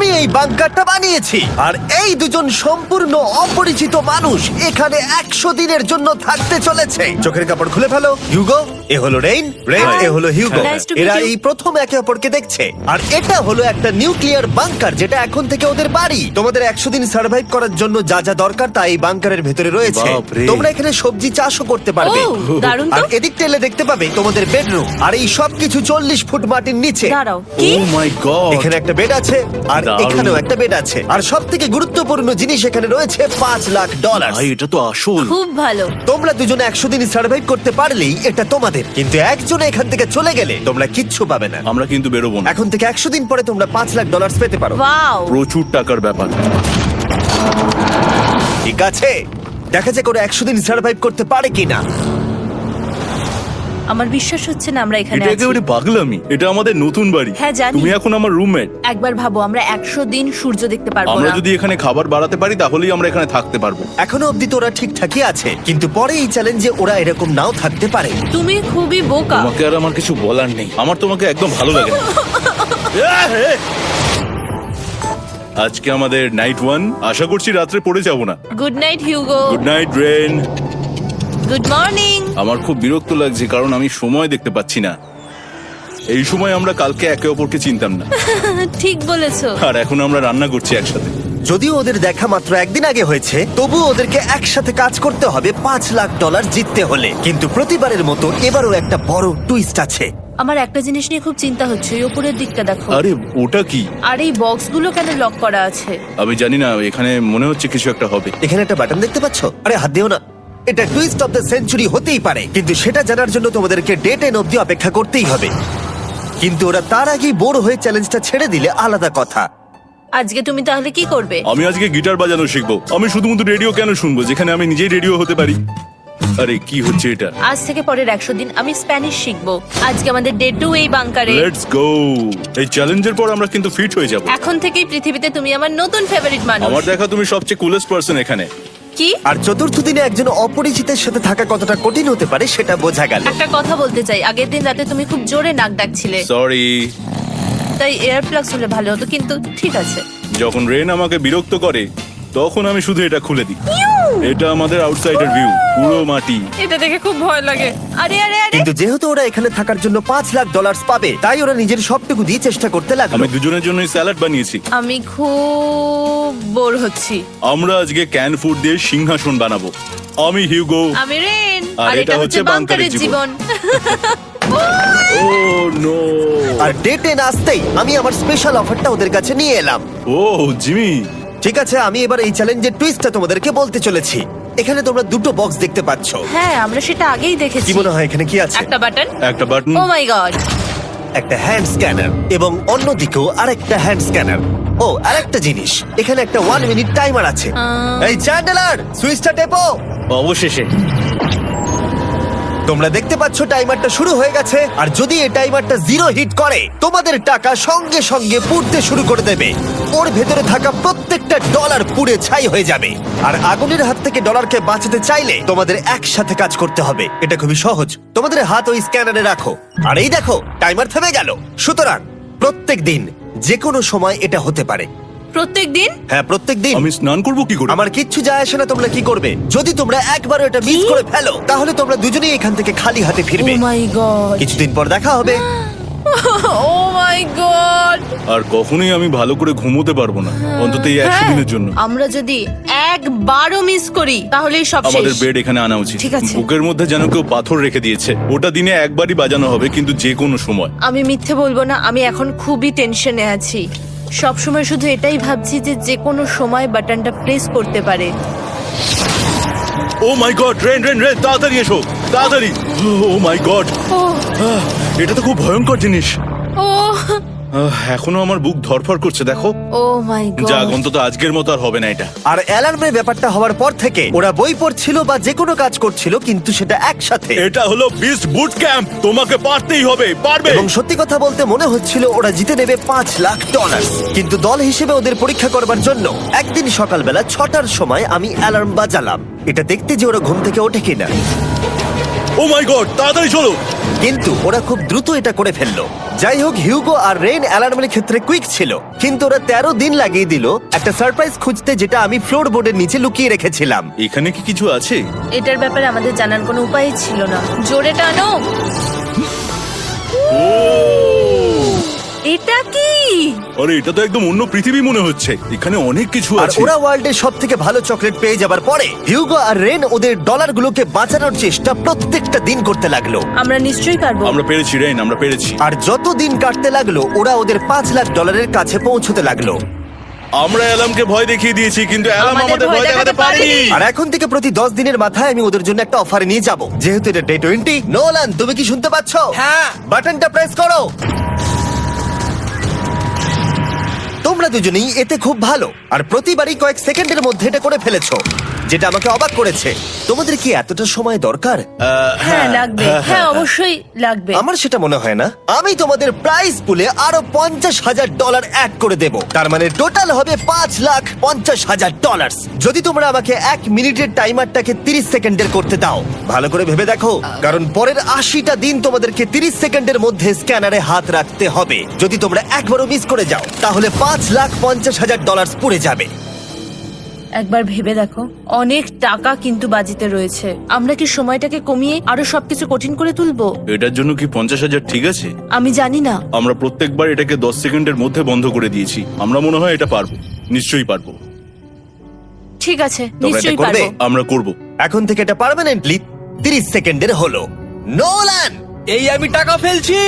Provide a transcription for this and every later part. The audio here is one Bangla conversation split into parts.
আমি এই বাংকারটা বানিয়েছি আর এই দুজন সম্পূর্ণ অপরিচিত মানুষ এখানে 100 দিনের জন্য থাকতে চলেছে। চোখের কাপড় খুলে ফেলো। হিউগো, এ হলো রেইন, এ হলো হিউগো। Nice to meet এরা you. এই প্রথম একে অপরকে দেখছে। আর এটা হলো একটা নিউক্লিয়ার বাংকার যেটা এখন থেকে ওদের বাড়ি। তোমাদের 100 দিন সার্ভাইভ করার জন্য যা যা দরকার তা এই বাংকারের ভেতরে রয়েছে। বাপরে। তোমরা এখানে সবজি চাষও করতে পারবে। ও, দারুণ তো। আর এদিক টেলে দেখতে পাবে তোমাদের বেডরুম। আর এই সবকিছু 40 ফুট মাটির নিচে। দাঁড়াও, কি? ও মাই গড, এখানে একটা বেড আছে আর দারুণ। এখানেও একটা বেড আছে। আর সব থেকে গুরুত্বপূর্ণ জিনিস এখানে রয়েছে $5 লাখ। ভাই এটা তো আসল। খুব ভালো। তোমরা দুজনে 100 দিন সার্ভাইভ করতে পারলেই এটা তোমাদের, কিন্তু একজন এখান থেকে চলে গেলে তোমরা কিচ্ছু পাবে না। আমরা কিন্তু বেরোবো না, এখন থেকে 100 দিন পরে তোমরা $5 লাখ পেতে পারো। ওয়াও। প্রচুর টাকার ব্যাপার। ঠিক আছে, দেখা যাক ওরা 100 দিন সার্ভাইভ করতে পারে কিনা। আমার বিশ্বাস হচ্ছে না আমরা এখানে এটা আছি। একেবারে পাগলামি। এটা আমাদের নতুন বাড়ি। হ্যাঁ, জানি। তুমি এখন আমার রুমমেট। একবার ভাবো, আমরা 100 দিন সূর্য দেখতে পারবো আমরা না। যদি এখানে খাবার বাড়াতে পারি তাহলেই আমরা এখানে থাকতে পারবো। এখনো অব্দি তো ওরা ঠিকঠাকই আছে, কিন্তু পরে এই চ্যালেঞ্জে ওরা এরকম নাও থাকতে পারে। তুমি খুবই বোকা। তোমাকে আর আমার কিছু বলার নেই। আমার তোমাকে একদম ভালো লাগে না। আজকে আমাদের নাইট 1। আশা করছি রাত্রে পড়ে যাব না। Good night Hugo. Good night Ren. Good morning. আমার খুব বিরক্ত লাগছে কারণ আমি সময় দেখতে পাচ্ছি না। এই সময় আমরা কালকে একে অপরকে চিনতাম না, ঠিক বলেছো। আর এখন আমরা রান্না করছি একসাথে। যদিও ওদের দেখা মাত্র একদিন আগে হয়েছে, তবুও ওদেরকে একসাথে কাজ করতে হবে $5 লাখ জিততে হলে। কিন্তু প্রতিবারের মতো এবারও একটা বড় টুইস্ট আছে। আমার একটা জিনিস নিয়ে খুব চিন্তা হচ্ছে, ওই উপরের দিকটা দেখো। আরে ওটা কি? আর এই বক্সগুলো কেন লক করা আছে? আমি জানি না, এখানে মনে হচ্ছে কিছু একটা হবে। এখানে একটা বাটন দেখতে পাচ্ছ? আরে হাত দিও না। এটা টুইস্ট অফ দ্য সেঞ্চুরি হতেই পারে, কিন্তু সেটা জানার জন্য তোমাদেরকে ডে 10 অব্দি অপেক্ষা করতেই হবে। কিন্তু ওরা তার আগেই বোর হয়ে চ্যালেঞ্জটা ছেড়ে দিলে আলাদা কথা। আজকে তুমি তাহলে কি করবে? আমি আজকে গিটার বাজানো শিখবো। আমি শুধুমাত্র রেডিও কেন শুনবো যেখানে আমি নিজেই রেডিও হতে পারি? আরে কি হচ্ছে এটা? আজ থেকে পরের 100 দিন আমি স্প্যানিশ শিখবো। আজকে আমাদের ডে 2 এই বাংকারে। Let's go. এই চ্যালেঞ্জের পর আমরা কিন্তু ফিট হয়ে যাব। এখন থেকেই পৃথিবীতে তুমি আমার নতুন ফেভারিট মানুষ। আমার দেখা তুমি সবচেয়ে কুলেস্ট পারসন এখানে। কি? আর চতুর্থ দিনে একজন অপরিচিতের সাথে থাকা কতটা কঠিন হতে পারে সেটা বোঝা গেল। একটা কথা বলতে চাই, আগের দিন রাতে তুমি খুব জোরে নাক ডাকছিলে, সরি। তাই এয়ার প্লাগস হলে ভালো হতো, কিন্তু ঠিক আছে। যখন রেন আমাকে বিরক্ত করে তখন আমি শুধু এটা খুলে দিই। এটা আমাদের আউটসাইডার ভিউ, পুরো মাটি। এটা দেখে খুব ভয় লাগে। আরে আরে আরে, কিন্তু যেহেতু ওরা এখানে থাকার জন্য $5 লাখ পাবে, তাই ওরা নিজের সবটুকু দিয়ে চেষ্টা করতে লাগলো। আমি দুজনের জন্যই স্যালাড বানিয়েছি। আমি খুব বোর হচ্ছি। আমরা আজকে ক্যান ফুড দিয়ে সিংহাসন বানাবো। আমি হিউগো। আমি রেন, আর আর এটা হচ্ছে বাংকারের জীবন। ও নো। আর ডে 10 আসতেই আমি আমার স্পেশাল অফারটা ওদের কাছে নিয়ে এলাম। ও জিমি। ঠিক আছে, আমি এবার এই চ্যালেঞ্জের টুইস্টটা তোমাদেরকে বলতে চলেছি। এখানে তোমরা দুটো বক্স দেখতে পাচ্ছ। হ্যাঁ, আমরা সেটা আগেই দেখেছি। কি মনে হয় এখানে কি আছে? একটা বাটন। একটা বাটন। O my god. একটা হ্যান্ড স্ক্যানার এবং অন্যদিকেও আরেকটা হ্যান্ড স্ক্যানার। ও, আরেকটা জিনিস, এখানে একটা 1 মিনিট টাইমার আছে। এই চ্যান্ডেলার, সুইচটা টেপো। অবশেষে তোমরা দেখতে পাচ্ছ টাইমারটা শুরু হয়ে গেছে। আর যদি এই টাইমারটা 0 হিট করে, তোমাদের টাকা সঙ্গে সঙ্গে পুড়তে শুরু করে দেবে। ওর ভেতরে থাকা প্রত্যেকটা ডলার পুড়ে ছাই হয়ে যাবে। আর আগুনের হাত থেকে ডলারকে বাঁচাতে চাইলে তোমাদের একসাথে কাজ করতে হবে। এটা খুবই সহজ। তোমাদের হাত ওই স্ক্যানারে রাখো, আর এই দেখো টাইমার থেমে গেল। সুতরাং প্রত্যেক দিন যে কোনো সময় এটা হতে পারে। প্রত্যেক দিন? হ্যাঁ, প্রত্যেক দিন। আমি স্নান করবো কি করে? আমার কিচ্ছু যায় আসে না তোমরা কি করবে। যদি তোমরা একবারও এটা মিস করে ফেলো, তাহলে তোমরা দুজনেই এখান থেকে খালি হাতে ও ফিরবে। মাই গড। কিছুদিন পর দেখা হবে। ও মাই গড। আর কখনোই আমি ভালো করে ঘুমোতে পারবো না, অন্তত এই 100 দিনের জন্য। আমরা যদি একবারও মিস করি তাহলেই সব শেষ। আমাদের বেড এখানে আনা উচিত। ঠিক আছে। বুকের মধ্যে যেন কেউ পাথর রেখে দিয়েছে। ওটা দিনে একবারই বাজানো হবে, কিন্তু যে কোনো সময়। আমি মিথ্যে বলবো না, আমি এখন খুবই টেনশনে আছি। সব সময় শুধু এটাই ভাবছি যে যে কোনো সময় বাটনটা প্রেস করতে পারে। ও my god, rain rain rain, তাড়াতাড়ি এসো, তাড়াতাড়ি। ও মাই গড, ও এটা তো খুব ভয়ঙ্কর জিনিস। ও এখনো আমার বুক ধরফর করছে, দেখো। ও মাই যাক, গড। অন্তত আজকের মতো আর হবে না এটা। আর অ্যালার্মের ব্যাপারটা হওয়ার পর থেকে ওরা বই পড়ছিল বা যে কোনো কাজ করছিল, কিন্তু সেটা একসাথে। এটা হলো বিস্ট বুট ক্যাম্প, তোমাকে পারতেই হবে, পারবে। এবং সত্যি কথা বলতে মনে হচ্ছিল ওরা জিতে নেবে $5 লাখ। কিন্তু দল হিসেবে ওদের পরীক্ষা করবার জন্য একদিন সকালবেলা 6টার সময় আমি অ্যালার্ম বাজালাম, এটা দেখতে যে ওরা ঘুম থেকে ওঠে কিনা। ও মাই গড, তাড়াতাড়ি চলো। কিন্তু ওরা খুব দ্রুত এটা করে ফেললো। যাই হোক, হিউগো আর রেন অ্যালার্মের ক্ষেত্রে কুইক ছিল, কিন্তু ওরা 13 দিন লাগিয়ে দিল একটা সারপ্রাইজ খুঁজতে, যেটা আমি ফ্লোর বোর্ডের নিচে লুকিয়ে রেখেছিলাম। এখানে কি কিছু আছে? এটার ব্যাপারে আমাদের জানার কোনো উপায় ছিল না। জোরে টানো। এটা কি? আরে এটা তো একদম অন্য পৃথিবী মনে হচ্ছে। এখানে অনেক কিছু আর আছে। ওরা ওয়ার্ল্ডের সব থেকে ভালো চকলেট পেয়ে যাবার পরে হিউগো আর রেন ওদের ডলারগুলোকে বাঁচানোর চেষ্টা প্রত্যেকটা দিন করতে লাগলো। আমরা নিশ্চয়ই পারবো। আমরা পেরেছি রেন, আমরা পেরেছি। আর যত দিন কাটতে লাগলো, ওরা ওদের $5,00,000 কাছে পৌঁছতে লাগলো। আমরা অ্যালামকে ভয় দেখিয়ে দিয়েছি, কিন্তু অ্যালাম আমাদের আমাদের ভয় দেখাতে পারেনি। আর এখন থেকে প্রতি 10 দিনের মাথায় আমি ওদের জন্য একটা অফার নিয়ে যাব, যেহেতু এটা ডে 20। নোলান, তুমি কি শুনতে পাচ্ছ? হ্যাঁ। বাটনটা প্রেস করো। তোমরা দুজনেই এতে খুব ভালো, আর প্রতিবারই কয়েক সেকেন্ডের মধ্যে এটা করে ফেলেছো, যেটা আমাকে অবাক করেছে। তোমাদের কি এতটা সময় দরকার? হ্যাঁ লাগবে, হ্যাঁ অবশ্যই লাগবে। আমার সেটা মনে হয় না। আমি তোমাদের প্রাইস পুলে আরো $50,000 অ্যাড করে দেব, তার মানে টোটাল হবে $5,50,000। যদি তোমরা আমাকে 1 মিনিটের টাইমারটাকে 30 সেকেন্ডের করতে দাও। ভালো করে ভেবে দেখো, কারণ পরের 80টা দিন তোমাদেরকে 30 সেকেন্ডের মধ্যে স্ক্যানারে হাত রাখতে হবে। যদি তোমরা একবারও মিস করে যাও, তাহলে $5,50,000 পুড়ে যাবে। একবার ভেবে দেখো, অনেক টাকা কিন্তু বাজিতে রয়েছে। আমরা কি সময়টাকে কমিয়ে আরো সবকিছু কঠিন করে তুলবো? এটার জন্য কি 50,000 ঠিক আছে? আমি জানি না। আমরা প্রত্যেকবার এটাকে 10 সেকেন্ডের মধ্যে বন্ধ করে দিয়েছি। আমরা মনে হয় এটা পারবো, নিশ্চয়ই পারবো। ঠিক আছে, তোমরা নিশ্চয়ই এটা করবে? পারবো। আমরা করব। এখন থেকে এটা পার্মানেন্টলি 30 সেকেন্ডের হলো। নোলান, এই আমি টাকা ফেলছি।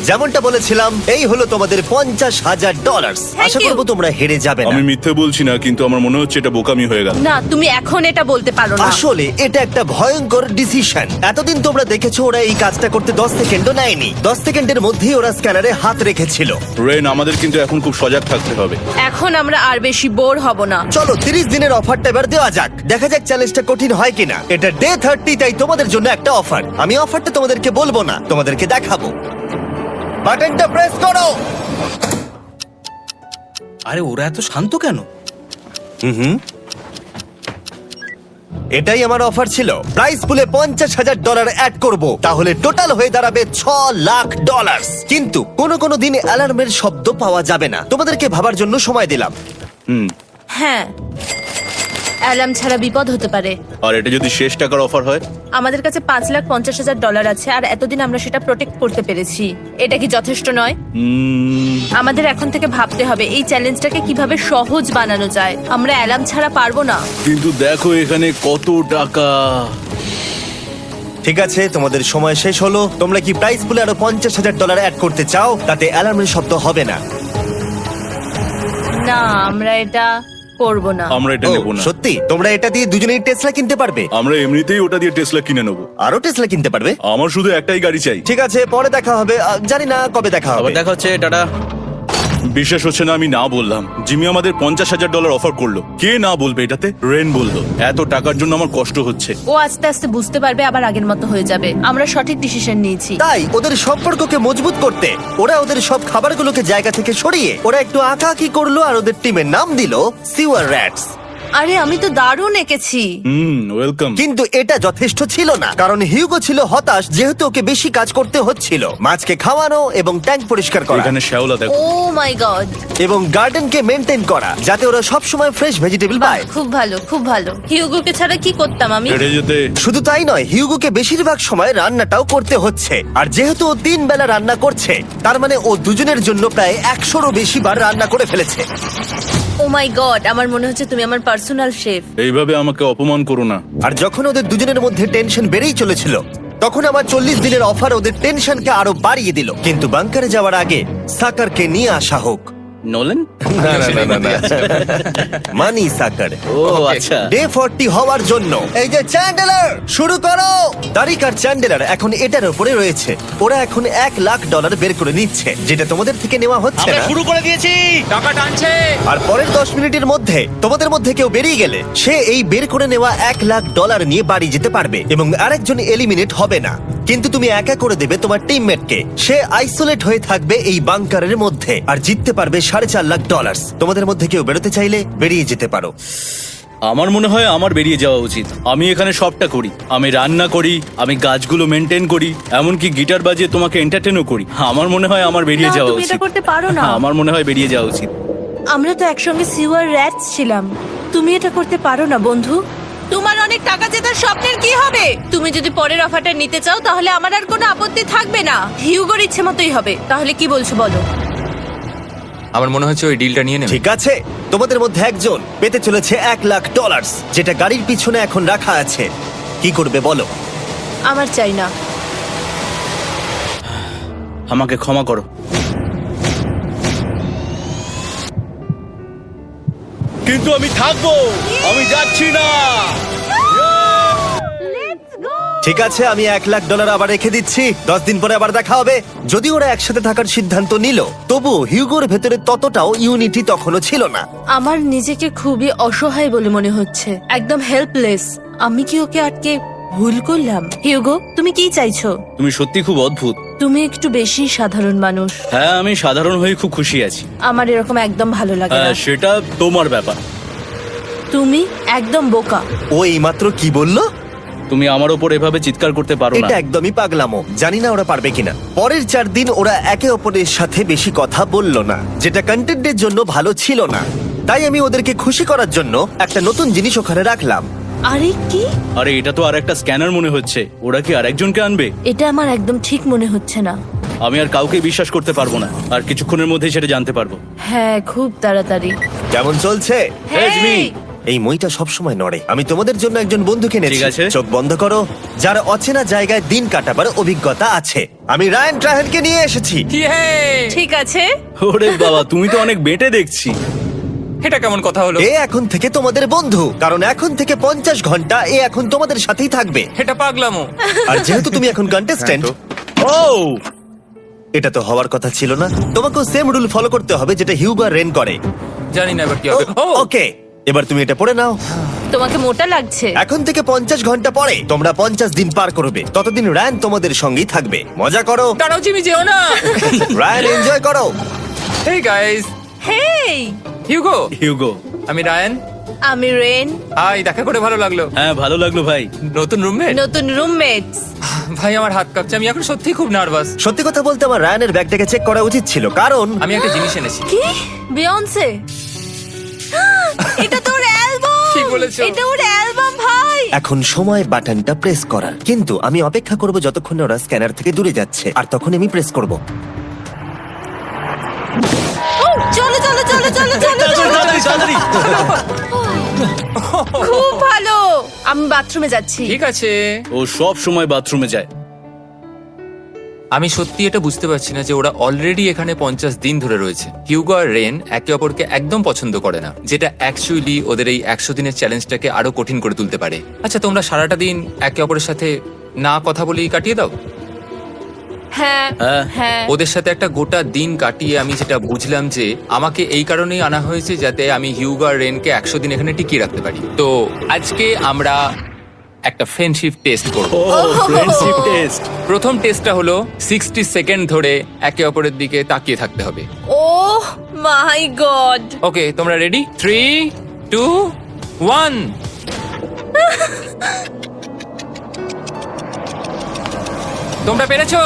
যেমনটা বলেছিলাম, এই হলো তোমাদের $50,000। Thank Asha you. করবো তোমরা হেরে যাবে না। আমি মিথ্যে বলছি না, কিন্তু আমার মনে হচ্ছে এটা বোকামি হয়ে গেল। না, তুমি এখন এটা বলতে পারো না। আসলে এটা একটা ভয়ঙ্কর ডিসিশন। এতদিন তোমরা দেখেছো ওরা এই কাজটা করতে 10 সেকেন্ডও নেয়নি। 10 সেকেন্ডের মধ্যেই ওরা স্ক্যানারে হাত রেখেছিল। রেন, আমাদের কিন্তু এখন খুব সজাগ থাকতে হবে। এখন আমরা আর বেশি বোর হব না। চলো 30 দিনের অফারটা এবার দেওয়া যাক, দেখা যাক চ্যালেঞ্জটা কঠিন হয় কিনা। এটা ডে 30, তাই তোমাদের জন্য একটা অফার। আমি অফারটা তোমাদেরকে বলবো না, তোমাদেরকে দেখাবো। বাটনটা প্রেস করো। আরে ওরা এত শান্ত কেন? এটাই আমার অফার ছিল। প্রাইস পুলে $50,000 অ্যাড করব, তাহলে টোটাল হয়ে দাঁড়াবে $6,00,000। কিন্তু কোনো দিন অ্যালার্মের শব্দ পাওয়া যাবে না। তোমাদেরকে ভাবার জন্য সময় দিলাম। হ্যাঁ, অ্যালার্ম ছাড়া বিপদ হতে পারে। আর এটা যদি শেষ টাকার অফার হয়? আমাদের কাছে $5,50,000 আছে, আর এতদিন আমরা সেটা প্রোটেক্ট করতে পেরেছি। এটা কি যথেষ্ট নয়? আমাদের এখন থেকে ভাবতে হবে এই চ্যালেঞ্জটাকে কিভাবে সহজ বানানো যায়। আমরা অ্যালার্ম ছাড়া পারবো না। কিন্তু দেখো এখানে কত টাকা। ঠিক আছে, তোমাদের সময় শেষ হলো। তোমরা কি প্রাইস পুলে আরো $50,000 অ্যাড করতে চাও? তাতে অ্যালার্মের শব্দ হবে না। না, আমরা এটা করব না। আমরা এটা ও, নেব না। সত্যি? তোমরা এটা দিয়ে দুজনেই টেসলা কিনতে পারবে? আমরা এমনিতেই ওটা দিয়ে টেসলা কিনে নেবো। আরো টেসলা কিনতে পারবে? আমার শুধু একটাই গাড়ি চাই। ঠিক আছে, পরে দেখা হবে। জানি না কবে দেখা হবে। আবার দেখা হচ্ছে, টাটা। বিশ্বাস হচ্ছে না আমি না বললাম। জিমি আমাদের $50,000 অফার করলো। কে না বলবে এটাতে? রেন বললো। এত টাকার জন্য আমার কষ্ট হচ্ছে। ও আস্তে আস্তে বুঝতে পারবে, আবার আগের মতো হয়ে যাবে। আমরা সঠিক ডিসিশন নিয়েছি। তাই ওদের সম্পর্ককে মজবুত করতে ওরা ওদের সব খাবারগুলোকে জায়গা থেকে সরিয়ে ওরা একটু আঁকাআঁকি করলো, আর ওদের টিমের নাম দিল সিওয়ার র্যাটস। আরে আমি তো দারুণ এঁকেছি। ওয়েলকাম। কিন্তু এটা যথেষ্ট ছিল না, কারণ হিউগো ছিল হতাশ, যেহেতু ওকে বেশি কাজ করতে হচ্ছিল। মাছকে খাওয়ানো এবং ট্যাঙ্ক পরিষ্কার করা এখানে শ্যাওলা দেখো। ও মাই গড, এবং গার্ডেনকে মেনটেন করা, যাতে ওরা সব সময় ফ্রেশ ভেজিটেবল পায়। খুব ভালো, খুব ভালো। হিউগোকে ছাড়া কি করতাম আমি? হেঁটে যেতে। শুধু তাই নয়, হিউগোকে বেশিরভাগ সময় রান্নাটাও করতে হচ্ছে। আর যেহেতু ও 3 বেলা রান্না করছে, তার মানে ও দুজনের জন্য প্রায় 100রও বেশি বার রান্না করে ফেলেছে। ও মাই গড, আমার মনে হচ্ছে তুমি আমার পার্সোনাল শেফ। এইভাবে আমাকে অপমান করো না। আর যখন ওদের দুজনের মধ্যে টেনশন বেড়েই চলেছিল, তখন আমার 40 দিনের অফার ওদের টেনশনকে আরো বাড়িয়ে দিল। কিন্তু বাংকারে যাওয়ার আগে সাকারকে নিয়ে আসা হোক। নোলেন? মানি সাকার। ও আচ্ছা। ডে 40 হওয়ার জন্য এই যে চ্যান্ডেলার শুরু করো। তারিক আর চ্যান্ডেলার এখন এটার উপরে রয়েছে। ওরা এখন $1,00,000 বের করে নিচ্ছে, যেটা তোমাদের থেকে নেওয়া হচ্ছে আমরা না। শুরু করে দিয়েছি, টাকা টানছে। আর পরের 10 মিনিটের মধ্যে তোমাদের মধ্যে কেউ বেরিয়ে গেলে সে এই বের করে নেওয়া $1,00,000 নিয়ে বাড়ি যেতে পারবে, এবং আরেকজন এলিমিনেট হবে না। কিন্তু তুমি একা করে দেবে তোমার টিমমেটকে। সে আইসোলেট হয়ে থাকবে এই বাংকারের মধ্যে, আর জিততে পারবে $4.5 লাখ। তোমাদের মধ্যে কেউ বেরোতে চাইলে বেরিয়ে যেতে পারো। আমার মনে হয় আমার বেরিয়ে যাওয়া উচিত। আমি এখানে সবটা করি, আমি রান্না করি, আমি গাছগুলো মেনটেন করি, এমনকি গিটার বাজিয়ে তোমাকে এন্টারটেনও করি। আমার মনে হয় আমার বেরিয়ে না, যাওয়া তুমি এটা উচিত। করতে পারো না। আমার মনে হয় বেরিয়ে যাওয়া উচিত। আমরা তো একসঙ্গে সিওয়ার র্যাটস ছিলাম। তুমি এটা করতে পারো না বন্ধু। তোমার অনেক টাকা জেতার স্বপ্নের কি হবে? তুমি যদি পরের অফারটা নিতে চাও তাহলে আমার আর কোনো আপত্তি থাকবে না। হিউগোর ইচ্ছে মতোই হবে। তাহলে কি বলছো বলো? আমার মনে হচ্ছে ওই ডিলটা নিয়ে নেবে। ঠিক আছে, তোমাদের মধ্যে একজন পেতে চলেছে $1,00,000, যেটা গাড়ির পিছনে এখন রাখা আছে। কি করবে বলো? আমার চাই না। আমাকে ক্ষমা করো। কিন্তু আমি থাকবো, আমি যাচ্ছি না। ঠিক আছে, আমি $1,00,000 আবার রেখে দিচ্ছি। 10 দিন পরে আবার দেখা হবে। যদি ওরা একসাথে থাকার সিদ্ধান্ত নিল, তবু হিউগোর ভেতরে ততটাও ইউনিটি তখনও ছিল না। আমার নিজেকে খুবই অসহায় বলে মনে হচ্ছে, একদম হেল্পলেস। আমি কি ওকে আটকে ভুল করলাম? হিউগো, তুমি কি চাইছো? তুমি সত্যি খুব অদ্ভুত। তুমি একটু বেশি সাধারণ মানুষ। হ্যাঁ, আমি সাধারণ হয়ে খুব খুশি আছি। আমার এরকম একদম ভালো লাগে না। হ্যাঁ, সেটা তোমার ব্যাপার। তুমি একদম বোকা। ও এইমাত্র কি বললো? তুমি আমার ওপর এভাবে চিৎকার করতে পারো না। এটা একদমই পাগলামো। জানি না ওরা পারবে কিনা। পরের 4 দিন ওরা একে অপরের সাথে বেশি কথা বলল না, যেটা কন্টেন্টের জন্য ভালো ছিল না। তাই আমি ওদেরকে খুশি করার জন্য একটা নতুন জিনিস ওখানে রাখলাম। আরে কি? আরে এটা তো আর একটা স্ক্যানার মনে হচ্ছে। ওরা কি আরেকজনকে আনবে? এটা আমার একদম ঠিক মনে হচ্ছে না। আমি আর কাউকে বিশ্বাস করতে পারবো না। আর কিছুক্ষণের মধ্যেই সেটা জানতে পারবো। হ্যাঁ, খুব তাড়াতাড়ি। কেমন চলছে? Hey, Jimmy! এই মইটা সবসময় নড়ে। আমি তোমাদের জন্য একজন বন্ধুকে এনেছি। ঠিক আছে। চোখ বন্ধ করো। যার অচেনা জায়গায় দিন কাটাবার অভিজ্ঞতা আছে। আমি রায়ান ট্রাহেলকে নিয়ে এসেছি। ইয়ে! ঠিক আছে। ওরে বাবা, তুমি তো অনেক বেটে দেখছি। এটা কেমন কথা হলো? এ এখন থেকে তোমাদের বন্ধু, কারণ এখন থেকে 50 ঘন্টা এ এখন তোমাদের সাথেই থাকবে। এটা পাগলামো। আর যেহেতু তুমি এখন কন্টেস্ট্যান্ট, ও এটা তো হওয়ার কথা ছিল না। তোমাকেও সেম রুল ফলো করতে হবে যেটা হিউগো আর রেন করে। জানি না এবার কি হবে। ও ওকে, এবার তুমি এটা পড়ে নাও। তোমাকে মোটা লাগছে। এখন থেকে 50 ঘন্টা পরে তোমরা 50 দিন পার করবে। ততদিন রায়ান তোমাদের সঙ্গেই থাকবে। মজা করো। দাঁড়াও জিমি, যেও না। রায়ান, এনজয় করো। হেই গাইস, হেই, হিউগো। হিউগো। আমি রায়ান। আমি রেন। হাই, দেখা করে ভালো লাগলো। হ্যাঁ, ভালো লাগলো ভাই। নতুন রুমমেট। নতুন রুমমেটস। ভাই, আমার হাত কাঁপছে। আমি এখন সত্যি খুব নার্ভাস। সত্যি কথা বলতে আমার রায়ানের ব্যাগটাকে চেক করা উচিত ছিল, কারণ আমি একটা জিনিস এনেছি। কি? বিয়ন্সে? এটা তোর অ্যালবাম। ঠিক বলেছো। এটা ওর অ্যালবাম ভাই। এখন সময় বাটনটা প্রেস করার। কিন্তু আমি অপেক্ষা করব যতক্ষণ না ওরা স্ক্যানার থেকে দূরে যাচ্ছে, আর তখন আমি প্রেস করব। ও, চলো চলো চলো চলো চলো চলো। তাড়াতাড়ি, তাড়াতাড়ি। খুব ভালো। আমি বাথরুমে যাচ্ছি। ঠিক আছে। ও সব সময় বাথরুমে যায়। আমি সত্যি এটা বুঝতে পারছি না যে ওরা অলরেডি এখানে 50 দিন ধরে রয়েছে। হিউগো আর রেন একে অপরকে একদম পছন্দ করে না, যেটা অ্যাকচুয়ালি ওদের এই 100 দিনের চ্যালেঞ্জটাকে আরো কঠিন করে তুলতে পারে। আচ্ছা, তোমরা সারাটা দিন একে অপরের সাথে না কথা বলেই কাটিয়ে দাও? হ্যাঁ হ্যাঁ। হ্যাঁ। ওদের সাথে একটা গোটা দিন কাটিয়ে আমি যেটা বুঝলাম যে আমাকে এই কারণেই আনা হয়েছে যাতে আমি হিউগো আর রেনকে 100 দিন এখানে টিকিয়ে রাখতে পারি। তো আজকে আমরা একটা ফ্রেন্ডশিপ টেস্ট করব। ও ফ্রেন্ডশিপ টেস্ট। প্রথম টেস্টটা হলো 60 সেকেন্ড ধরে একে অপরের দিকে তাকিয়ে থাকতে হবে। ওহ মাই গড। ওকে, তোমরা রেডি? 3, 2, 1। তোমরা পেরেছো?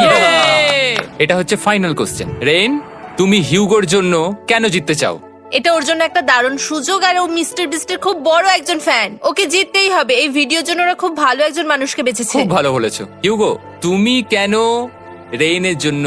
Yay! এটা হচ্ছে ফাইনাল কোশ্চেন। রেন, তুমি হিউগোর জন্য কেন জিততে চাও? এটা ওর জন্য একটা দারুণ সুযোগ, আর ও মিস্টার বিস্টের খুব বড় একজন ফ্যান। ওকে জিততেই হবে। এই ভিডিওর জন্য ওরা খুব ভালো একজন মানুষকে বেছেছে। খুব ভালো বলেছো। হিউগো, তুমি কেন রেইনের জন্য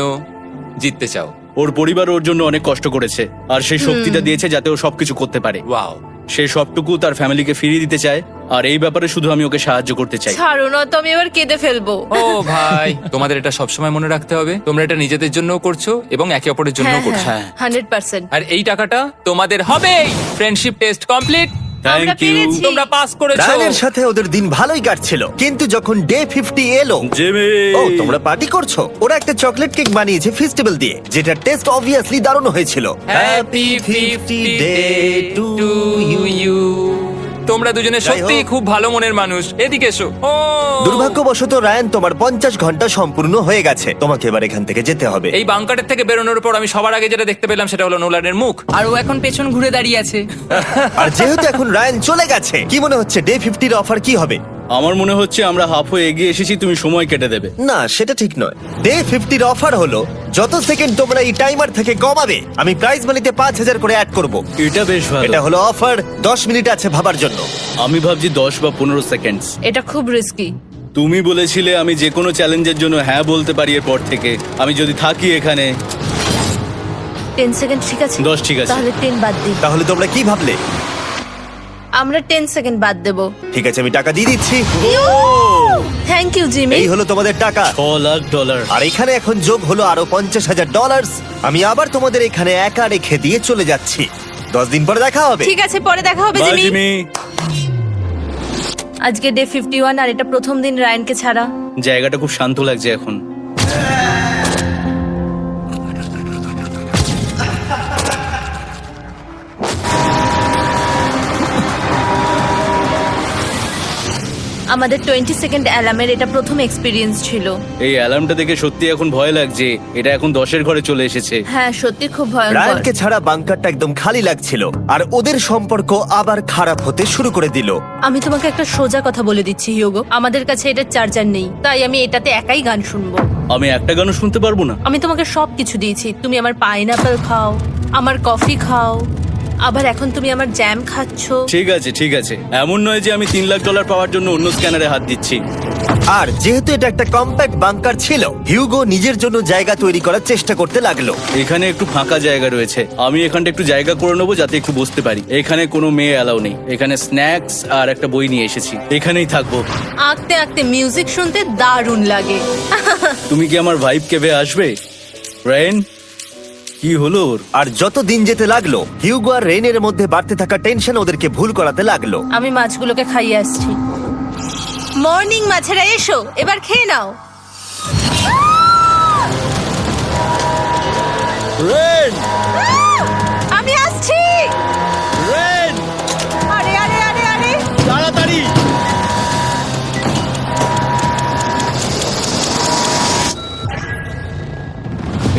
জিততে চাও? ওর পরিবার ওর জন্য অনেক কষ্ট করেছে, আর সেই শক্তিটা দিয়েছে যাতে ও সবকিছু করতে পারে। ওয়াও। সে সবটুকু তার ফ্যামিলিকে ফিরিয়ে দিতে চায়, আর এই ব্যাপারে শুধু আমি ওকে সাহায্য করতে চাই। ছাড়ো না তো, আমি এবার কেঁদে ফেলবো। ও ভাই, তোমাদের এটা সবসময় মনে রাখতে হবে। তোমরা এটা নিজেদের জন্যও করছো এবং একে অপরের জন্যও হ্যাঁ করছো। হ্যাঁ 100%। আর এই টাকাটা তোমাদের হবে। Friendship test complete. আমরা থ্যাংক ইউ পেরেছি। তোমরা পাস করেছো। রায়ানের সাথে ওদের দিন ভালোই কাটছিল, কিন্তু যখন ডে 50 এলো, জিমি। ও তোমরা পার্টি করছো। ওরা একটা চকলেট কেক বানিয়েছে ফেস্টিভ্যাল দিয়ে, যেটা টেস্ট অবভিয়াসলি দারুণ হয়েছিল। Happy 50th day to you. তোমরা দুজনে যাই সত্যি হোক। খুব ভালো মনের মানুষ, এদিকে এসো। ও দুর্ভাগ্যবশত রায়ান, তোমার 50 ঘন্টা সম্পূর্ণ হয়ে গেছে। তোমাকে এবার এখান থেকে যেতে হবে। এই বাংকারের থেকে বেরোনোর পর আমি সবার আগে যেটা দেখতে পেলাম সেটা হলো নোলানের মুখ। আর ও এখন পেছন ঘুরে দাঁড়িয়ে আছে। আর যেহেতু এখন রায়ান চলে গেছে, কি মনে হচ্ছে ডে 50 অফার কি হবে? আমার মনে হচ্ছে আমরা হাফ হয়ে এগিয়ে এসেছি, তুমি সময় কেটে দেবে। না, সেটা ঠিক নয়। ডে 50 অফার হলো যত সেকেন্ড তোমরা এই টাইমার থেকে কমাবে, আমি প্রাইজ মানিতে 5000 করে অ্যাড করব। এটা বেশ ভালো। এটা হলো অফার। 10 মিনিট আছে ভাবার জন্য। আমি ভাবছি 10 বা 15 সেকেন্ডস। এটা খুব রিস্কি। তুমি বলেছিলে আমি যে কোনো চ্যালেঞ্জের জন্য হ্যাঁ বলতে পারি এরপর থেকে। আমি যদি থাকি এখানে 10 সেকেন্ড ঠিক আছে? 10 ঠিক আছে। তাহলে 10 বাদ দিই। তাহলে তোমরা কি ভাবলে? আমরা 10 সেকেন্ড বাদ দেব। ঠিক আছে, আমি টাকা দিয়ে দিচ্ছি। Thank you Jimmy. এই হলো তোমাদের টাকা। $6,00,000। আর এখানে এখন যোগ হলো আরো $50,000। আমি আবার তোমাদের এখানে একা রেখে দিয়ে চলে যাচ্ছি। 10 দিন পরে দেখা হবে। ঠিক আছে, পরে দেখা হবে বাই জিমি। জিমি। আজকে ডে 51 আর এটা প্রথম দিন রায়ানকে ছাড়া। জায়গাটা খুব শান্ত লাগছে এখন। আমাদের 20 সেকেন্ড অ্যালার্মের এটা প্রথম এক্সপিরিয়েন্স ছিল। এই অ্যালার্মটা দেখে সত্যি এখন ভয় লাগছে। এটা এখন 10-এর ঘরে চলে এসেছে। হ্যাঁ, সত্যি খুব ভয়ঙ্কর। রায়ানকে ছাড়া বাংকারটা একদম খালি লাগছিল, আর ওদের সম্পর্ক আবার খারাপ হতে শুরু করে দিল। আমি তোমাকে একটা সোজা কথা বলে দিচ্ছি হিউগো, আমাদের কাছে এটা চার্জার নেই, তাই আমি এটাতে একাই গান শুনবো। আমি একটা গানও শুনতে পারবো না। আমি তোমাকে সব কিছু দিয়েছি। তুমি আমার পাইনাপেল খাও, আমার কফি খাও, আবার এখন তুমি আমার জ্যাম খাচ্ছ। ঠিক আছে ঠিক আছে, এমন নয় যে আমি $3,00,000 পাওয়ার জন্য অন্য স্ক্যানারে হাত দিচ্ছি। আর যেহেতু এটা একটা কম্প্যাক্ট বাংকার ছিল, হিউগো নিজের জন্য জায়গা তৈরি করার চেষ্টা করতে লাগলো। এখানে একটু ফাঁকা জায়গা রয়েছে, আমি এখানটা একটু জায়গা করে নেবো যাতে একটু বসতে পারি। এখানে কোনো মেয়ে অ্যালাউ নেই। এখানে স্ন্যাক্স আর একটা বই নিয়ে এসেছি, এখানেই থাকবো। আঁকতে আঁকতে মিউজিক শুনতে দারুণ লাগে। তুমি কি আমার ভাইব কেবে আসবে? রেন, কি হলো ওর? আর যত দিন যেতে লাগলো, হিউগো আর রেনের মধ্যে বাড়তে থাকা টেনশন ওদেরকে ভুল করাতে লাগলো। আমি মাছগুলোকে খাইয়ে আসছি। মর্নিং মাছেরা, এসো এবার খেয়ে নাও। রেন, আমি আসছি। রেন, আরে আরে আরে আরে, তাড়াতাড়ি!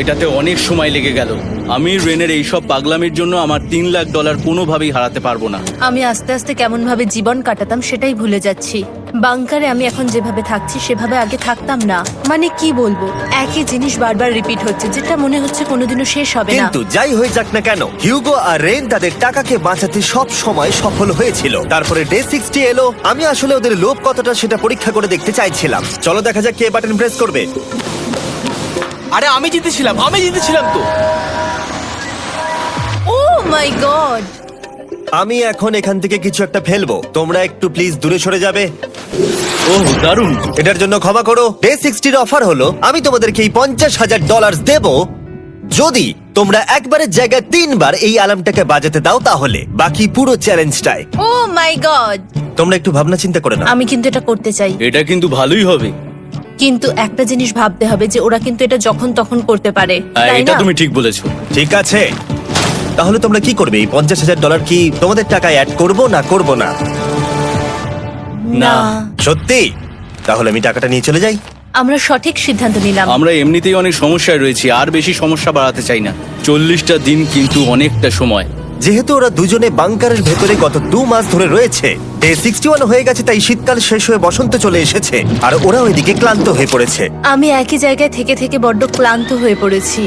এটাতে অনেক সময় লেগে গেল। আমি রেনের এইসব পাগলামির জন্য আমার $3,00,000 কোনোভাবেই হারাতে পারবো না। আমি আস্তে আস্তে কেমন ভাবে জীবন কাটাতাম সেটাই ভুলে যাচ্ছি। বাংকারে আমি এখন যেভাবে থাকছি সেভাবে আগে থাকতাম না। মানে কি বলবো, একই জিনিস বারবার রিপিট হচ্ছে, যেটা মনে হচ্ছে কোনোদিনও শেষ হবে না। কিন্তু যাই হয়ে যাক না কেন, হিউগো আর রেন তাদের টাকাকে বাঁচাতে সব সময় সফল হয়েছিল। তারপরে ডে 60 এলো। আমি আসলে ওদের লোভ কতটা সেটা পরীক্ষা করে দেখতে চাইছিলাম। চলো দেখা যাক কে বাটন প্রেস করবে। আরে আমি জিতেছিলাম তো। ও মাই গড! আমি এখন এখান থেকে কিছু একটা ফেলবো। তোমরা একটু প্লিজ দূরে সরে যাবে। ওহ দারুণ। এটার জন্য ক্ষমা করো। ডে 60 অফার হলো আমি তোমাদেরকে এই $50,000 দেব যদি তোমরা একবারের জায়গায় 3 বার এই অ্যালার্মটাকে বাজাতে দাও। তাহলে বাকি পুরো চ্যালেঞ্জটাই ও মাই গড! তোমরা একটু ভাবনা চিন্তা করে নাও। আমি কিন্তু এটা করতে চাই, এটা কিন্তু ভালোই হবে। কিন্তু একটা জিনিস ভাবতে হবে যে ওরা কিন্তু এটা যখন তখন করতে পারে, হ্যাঁ, তাই এটা না? তুমি ঠিক বলেছো। ঠিক আছে, তাহলে তোমরা কি করবে? এই $50,000 কি তোমাদের টাকায় অ্যাড করব না করব না? না, সত্যি? তাহলে আমি টাকাটা নিয়ে চলে যাই। আমরা সঠিক সিদ্ধান্ত নিলাম। আমরা এমনিতেই অনেক সমস্যায় রয়েছি, আর বেশি সমস্যা বাড়াতে চাই না। 40টা দিন কিন্তু অনেকটা সময়। যেহেতু ওরা দুজনে বাংকারের ভেতরে গত 2 মাস ধরে রয়েছে, ডে 61 হয়ে গেছে, তাই শীতকাল শেষ হয়ে বসন্ত চলে এসেছে, আর ওরা ওইদিকে ক্লান্ত হয়ে পড়েছে। আমি একই জায়গায় থেকে থেকে বড্ড ক্লান্ত হয়ে পড়েছি।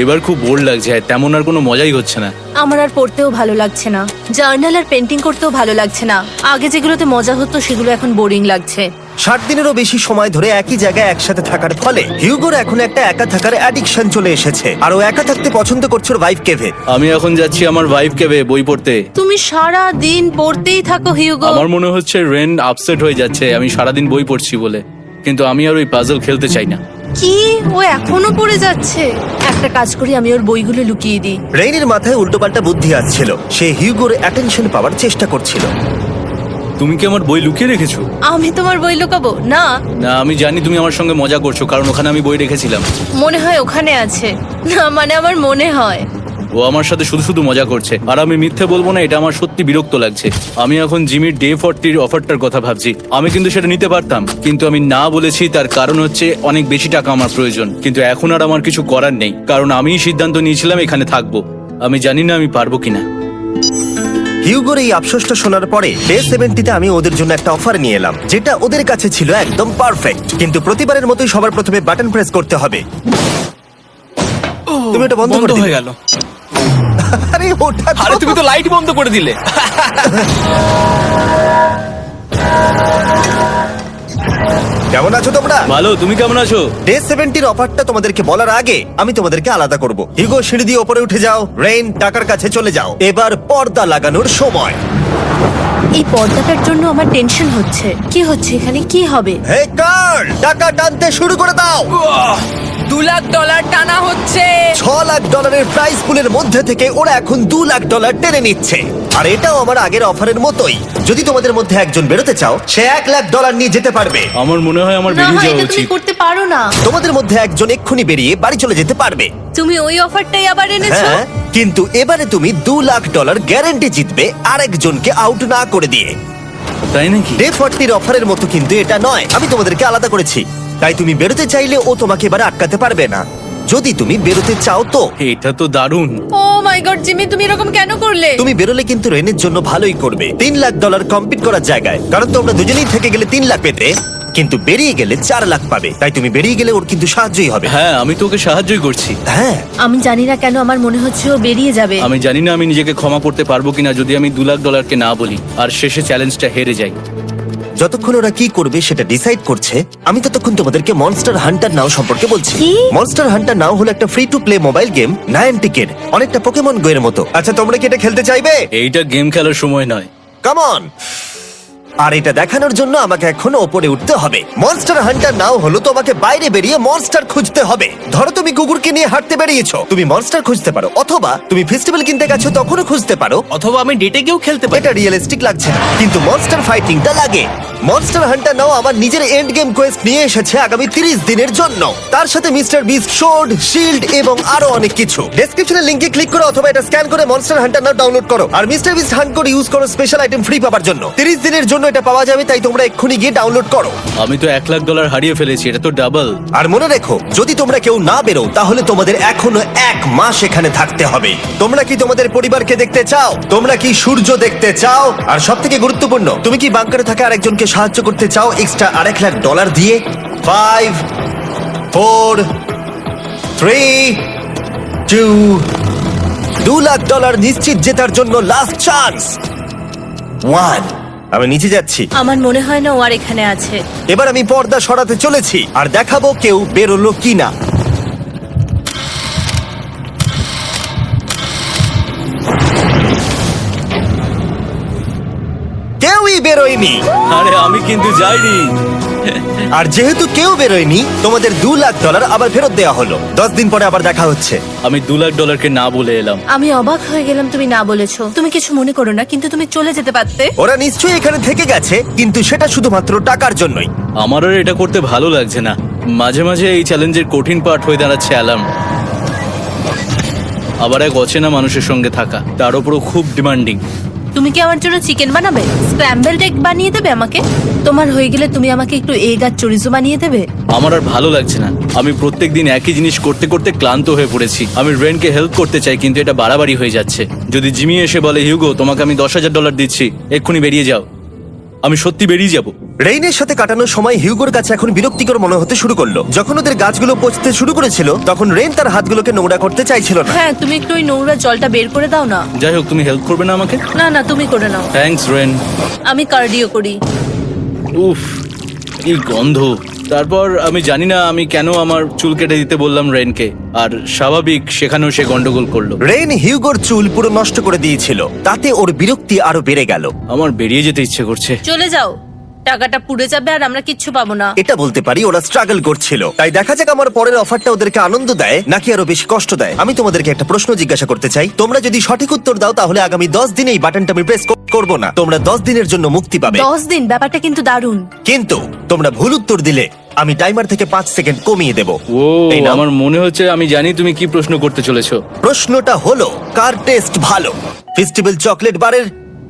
এবার খুব বোর লাগছে, আর তেমন আর কোনো মজাই হচ্ছে না। আমার আর পড়তেও ভালো লাগছে না, জার্নাল আর পেন্টিং করতেও ভালো লাগছে না। আগে যেগুলোতে মজা হতো সেগুলো এখন বোরিং লাগছে। 60 দিনেরও বেশি সময় ধরে একই জায়গায় একসাথে থাকার ফলে হিউগোর এখন একটা একা থাকার অ্যাডিকশন চলে এসেছে, আর ও একা থাকতে পছন্দ করছে ওর ভাইফ কেভে। আমি এখন যাচ্ছি আমার ভাইফ কেবে বই পড়তে। তুমি সারা দিন পড়তেই থাকো হিউগো। আমার মনে হচ্ছে রেন আপসেট হয়ে যাচ্ছে আমি সারাদিন বই পড়ছি বলে, কিন্তু আমি আর ওই পাজল খেলতে চাই না। কি, ও এখনো পড়ে যাচ্ছে? একটা কাজ করি, আমি ওর বইগুলো লুকিয়ে দিই। রেইনের মাথায় উল্টোপাল্টা বুদ্ধি আসছিল। সে হিউগোর অ্যাটেনশন পাওয়ার চেষ্টা করছিল। তুমি কি আমার বই লুকিয়ে রেখেছো? আমি তোমার বই লুকাবো না। না, আমি জানি তুমি আমার সঙ্গে মজা করছো, কারণ ওখানে আমি বই রেখেছিলাম। মনে হয় ওখানে আছে। না মানে আমার মনে হয়। ও আমার সাথে শুধু শুধু মজা করছে, আর আমি মিথ্যে বলবো না, এটা আমার সত্যি বিরক্ত লাগছে। আমি এখন জিমির ডে 40 অফারটার কথা ভাবছি। আমি কিন্তু সেটা নিতে পারতাম, কিন্তু আমি না বলেছি। তার কারণ হচ্ছে অনেক বেশি টাকা আমার প্রয়োজন, কিন্তু এখন আর আমার কিছু করার নেই, কারণ আমিই সিদ্ধান্ত নিয়েছিলাম এখানে থাকবো। আমি জানি না আমি পারবো কিনা। হিউগোর এই আফসোসটা শোনার পরে ডে 70-তে আমি ওদের জন্য একটা অফার নিয়ে এলাম, যেটা ওদের কাছে ছিল একদম পারফেক্ট। কিন্তু প্রতিবারের মতোই সবার প্রথমে বাটন প্রেস করতে হবে। তুমি এটা বন্ধ করে হয়ে দিলে। গেল। আরে ওটা তো- আরে তুমি তো লাইট বন্ধ করে দিলে। কেমন আছো তোমরা? ভালো, তুমি কেমন আছো? ডে 70-র অফারটা তোমাদেরকে বলার আগে আমি তোমাদেরকে আলাদা করব। হিগো, সিঁড়ি দিয়ে ওপরে উঠে যাও। রেইন, টাকার কাছে চলে যাও। এবার পর্দা লাগানোর সময়। এই পর্দাটার জন্য আমার টেনশন হচ্ছে। কি হচ্ছে এখানে, কি হবে? হে কার্ল, টাকা টানতে শুরু করে দাও। $2 লাখ টানা হচ্ছে। $6 লাখ প্রাইস পুলের মধ্যে থেকে ওরা এখন $2 লাখ টেনে নিচ্ছে। আর এটাও আমার আগের অফারের মতোই। যদি তোমাদের মধ্যে একজন বেরোতে চাও, সে $1 লাখ নিয়ে যেতে পারবে। আমার মনে হয় আমার না, বেরিয়ে এটা যাওয়া তুমি উচিত। করতে পারো না। তোমাদের মধ্যে একজন এক্ষুনি বেরিয়ে বাড়ি চলে যেতে পারবে। তুমি ওই অফারটাই আবার এনেছো। হ্যাঁ, কিন্তু এবারে তুমি $2 লাখ গ্যারান্টি জিতবে আরেকজনকে আউট না করে দিয়ে। তাই নাকি? ডে 40-র অফারের মতো কিন্তু এটা নয়। আমি তোমাদেরকে আলাদা করেছি, তাই তুমি বেরোতে চাইলে ও তোমাকে এবারে আটকাতে পারবে না। যদি তুমি বেরোতে চাও তো। এটা তো দারুণ। ও মাই গড জিমি, তুমি এরকম কেন করলে? তুমি বেরোলে কিন্তু রেনের জন্য ভালোই করবে। $3 লাখ কম্পিট করার জায়গায়, কারণ তোমরা দুজনেই থেকে গেলে 3 লাখ পেতে, কিন্তু বেরিয়ে গেলে 4 লাখ পাবে। তাই তুমি বেরিয়ে গেলে ওর কিন্তু সাহায্যই হবে। হ্যাঁ, আমি তোকে সাহায্যই করছি। হ্যাঁ, আমি জানি না কেন আমার মনে হচ্ছে ও বেরিয়ে যাবে। আমি জানি না আমি নিজেকে ক্ষমা করতে পারবো কিনা যদি আমি $2 লাখ না বলি আর শেষে চ্যালেঞ্জটা হেরে যাই। যতক্ষণ ওরা কি করবে সেটা ডিসাইড করছে, আমি ততক্ষণ তোমাদেরকে মনস্টার হান্টার নাও সম্পর্কে বলছি। কি? মনস্টার হান্টার নাও হলো একটা free to play mobile game, নায়ান্টিকের, অনেকটা পোকেমন গো এর মতো। আচ্ছা, তোমরা কি এটা খেলতে চাইবে? এইটা গেম খেলার সময় নয়। Come on. আর এটা দেখানোর জন্য আমাকে এখন ওপরে উঠতে হবে। মনস্টার হান্টার নাও হলো তোমাকে বাইরে বেরিয়ে মনস্টার খুঁজতে হবে। ধরো তুমি কুকুরকে নিয়ে হাঁটতে বেরিয়েছো, তুমি মনস্টার খুঁজতে পারো, অথবা তুমি ফেস্টিভ্যাল কিনতে গেছো তখনও খুঁজতে পারো। অথবা আমি ডেটে গিয়েও খেলতে পারি। এটা রিয়েলিস্টিক লাগছে না, কিন্তু মনস্টার ফাইটিংটা লাগে। মনস্টার হান্টার নাও আমার নিজের এন্ড গেম কোয়েস্ট নিয়ে এসেছে আগামী 30 দিনের জন্য। তার সাথে মিস্টার বিস্ট সোর্ড, শিল্ড এবং আরো অনেক কিছু। ডেসক্রিপশনে লিংকে ক্লিক করো অথবা এটা স্ক্যান করে মনস্টার হান্টার নাও ডাউনলোড করো। আর mister beast hunt code use করো স্পেশাল আইটেম ফ্রি পাওয়ার জন্য। 30 দিনের জন্য এটা পাওয়া যাবে, তাই তোমরা এক্ষুনি গিয়ে ডাউনলোড করো। আমি তো $1 লাখ হারিয়ে ফেলেছি, এটা তো ডাবল। আর মনে রেখো, যদি তোমরা কেউ না বেরো তাহলে তোমাদের এখনো 1 মাস এখানে থাকতে হবে। তোমরা কি তোমাদের পরিবারকে দেখতে চাও? তোমরা কি সূর্য দেখতে চাও? আর সবথেকে গুরুত্বপূর্ণ, তুমি কি বাংকারে থাকা আরেকজনকে সাহায্য করতে চাও এক্সট্রা $1 লাখ দিয়ে? 5 4 3 2 $2 লাখ নিশ্চিত জেতার জন্য লাস্ট চান্স। 1। আমি নিচে যাচ্ছি। আমার মনে হয় না ও আর এখানে আছে। এবার আমি পর্দা সরাতে চলেছি আর দেখাবো কেউ বেরোলো কিনা। কেউই বেরোয়নি। আরে আমি কিন্তু যাইনি। আর যেহেতু কেউ বেরোয়নি, তোমাদের $2 লাখ আবার ফেরত দেওয়া হলো। 10 দিন পরে আবার দেখা হচ্ছে। আমি $2 লাখ না বলে এলাম। আমি অবাক হয়ে গেলাম তুমি না বলেছো। তুমি কিছু মনে করো না, কিন্তু তুমি চলে যেতে পারতে। ওরা নিশ্চয়ই এখানে থেকে গেছে, কিন্তু সেটা শুধুমাত্র টাকার জন্যই। আমার আর এটা করতে ভালো লাগছে না। মাঝে মাঝে এই চ্যালেঞ্জের কঠিন পার্ট হয়ে দাঁড়াচ্ছে অ্যালার্ম। আবার এক অচেনা মানুষের সঙ্গে থাকা, তার উপরও খুব ডিমান্ডিং। তুমি কি আমার জন্য চিকেন বানাবে? স্ক্র্যাম্বলড এগ বানিয়ে দেবে আমাকে? তোমার হয়ে গেলে তুমি আমাকে একটু এগ আর চরিজো বানিয়ে দেবে? আমার আর ভালো লাগছে না। আমি প্রত্যেকদিন একই জিনিস করতে করতে ক্লান্ত হয়ে পড়েছি। আমি রেনকে হেল্প করতে চাই, কিন্তু এটা বাড়াবাড়ি হয়ে যাচ্ছে। যদি জিমি এসে বলে, হিউগো তোমাকে আমি $10,000 দিচ্ছি, এক্ষুনি বেরিয়ে যাও, আমি সত্যি বেরিয়ে যাব। রেইনের সাথে কাটানোর সময় হিউগোর কাছে এখন বিরক্তিকর মনে হতে শুরু করলো। যখন ওদের গাছগুলো পচতে শুরু করেছিল, তখন রেইন তার হাতগুলোকে নোংরা করতে চাইছিল না। হ্যাঁ, তুমি একটু ওই নোংরা জলটা বের করে দাও না। যাই হোক, তুমি হেল্প করবে না আমাকে? না না, তুমি করে নাও। Thanks Ren. আমি কার্ডিও করি। উফ, এই গন্ধ। তারপর আমি জানি না আমি কেন আমার চুল কেটে দিতে বললাম রেনকে, আর স্বাভাবিক সেখানেও সে গন্ডগোল করলো। রেইন হিউগোর চুল পুরো নষ্ট করে দিয়েছিল, তাতে ওর বিরক্তি আরো বেড়ে গেল। আমার বেরিয়ে যেতে ইচ্ছে করছে। চলে যাও, টাকাটা পুড়ে যাবে আর আমরা কিচ্ছু পাবো না। এটা বলতে পারি ওরা স্ট্রাগল করছিল। তাই দেখা যাক আমার পরের অফারটা ওদেরকে আনন্দ দেয় নাকি আরো বেশি কষ্ট দেয়। আমি তোমাদেরকে একটা প্রশ্ন জিজ্ঞাসা করতে চাই, তোমরা যদি সঠিক উত্তর দাও তাহলে আগামী 10 দিনে এই বাটনটা আমি প্রেস করব না, তোমরা 10 দিনের জন্য মুক্তি পাবে। 10 দিন, ব্যাপারটা কিন্তু দারুণ। কিন্তু তোমরা ভুল উত্তর দিলে আমি টাইমার থেকে 5 সেকেন্ড কমিয়ে দেব। ও এই নাও। আমার মনে হচ্ছে আমি জানি তুমি কি প্রশ্ন করতে চলেছো। প্রশ্নটা হলো, কার টেস্ট ভালো, ফেস্টিভ্যাল চকলেট বারের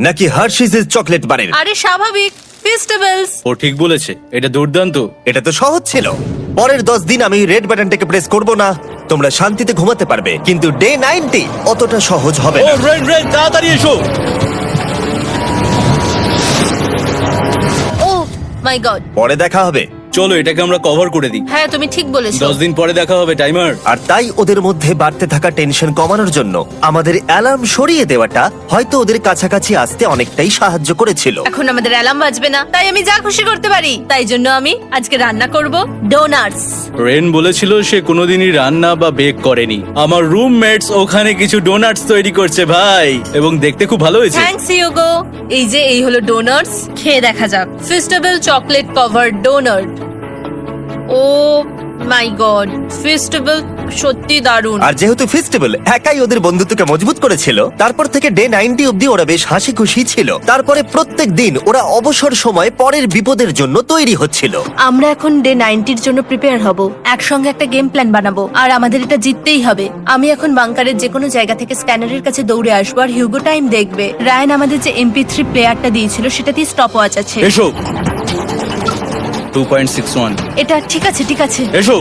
নাকি হার্শিসের চকলেট বারের? আরে স্বাভাবিক, ফেস্টিভ্যালস। ও ঠিক বলেছে, এটা দুর্দান্ত। এটা তো সহজ ছিল। পরের 10 দিন আমি রেড বাটনটাকে প্রেস করব না, তোমরা শান্তিতে ঘুমাতে পারবে। কিন্তু ডে 90 অতটা সহজ হবে ও না। রেন রেন তাড়াতাড়ি এসো। ও মাই গড। পরে দেখা হবে। চলো এটাকে আমরা কভার করে দিই। হ্যাঁ, তুমি ঠিক বলেছো। 10 দিন পরে দেখা হবে টাইমার। আর তাই ওদের মধ্যে বাড়তে থাকা টেনশন কমানোর জন্য আমাদের অ্যালার্ম সরিয়ে দেওয়াটা হয়তো ওদের কাছাকাছি আসতে অনেকটাই সাহায্য করেছিল। এখন আমাদের অ্যালার্ম বাজবে না, তাই আমি যা খুশি করতে পারি। তাই জন্য আমি আজকে রান্না করব ডোনাটস। রেন বলেছিল সে কোনোদিনই রান্না বা বেক করেনি। আমার রুমমেটস ওখানে কিছু ডোনাটস তৈরি করছে ভাই, এবং দেখতে খুব ভালো হয়েছে। থ্যাঙ্কস ইউগো। এই হলো ডোনাটস, খেয়ে দেখা যাক। Festival chocolate covered donut. Oh my god, festival সত্যি দারুণ। আর যেহেতু ফেস্টিভ্যাল একাই ওদের বন্ধুত্বকে মজবুত করেছিল, তারপর থেকে ডে 90 অব্দি ওরা বেশ হাসি খুশি ছিল। তারপরে প্রত্যেক দিন ওরা অবসর সময় পরের বিপদের জন্য তৈরি হচ্ছিল। আমরা এখন ডে 90 এর জন্য প্রিপেয়ার হব। একসঙ্গে একটা গেম প্ল্যান বানাবো, আর আমাদের এটা জিততেই হবে। আমি এখন বাংকারের যে কোনো জায়গা থেকে স্ক্যানারের কাছে দৌড়ে আসবো, আর হিউগো টাইম দেখবে। রায়ান আমাদের যে MP3 প্লেয়ারটা দিয়েছিল সেটাতেই স্টপ ওয়াচ আছে। এসো 2.61। এটা ঠিক আছে, ঠিক আছে, এসো